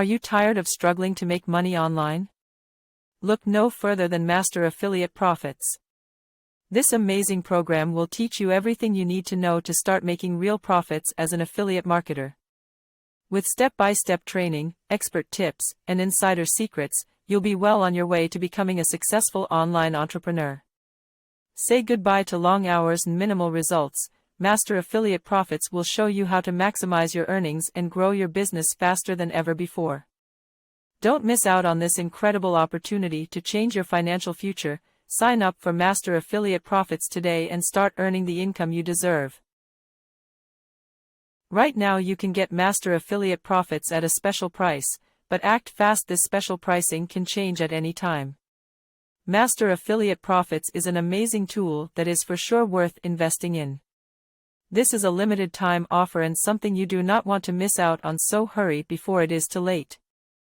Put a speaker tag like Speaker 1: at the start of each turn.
Speaker 1: Are you tired of struggling to make money online? Look no further than Master Affiliate Profits. This amazing program will teach you everything you need to know to start making real profits as an affiliate marketer. With step-by-step training, expert tips, and insider secrets, you'll be well on your way to becoming a successful online entrepreneur. Say goodbye to long hours and minimal results. Master Affiliate Profits will show you how to maximize your earnings and grow your business faster than ever before. Don't miss out on this incredible opportunity to change your financial future. Sign up for Master Affiliate Profits today and start earning the income you deserve. Right now you can get Master Affiliate Profits at a special price, but act fast, this special pricing can change at any time. Master Affiliate Profits is an amazing tool that is for sure worth investing in. This is a limited time offer and something you do not want to miss out on, so hurry before it is too late.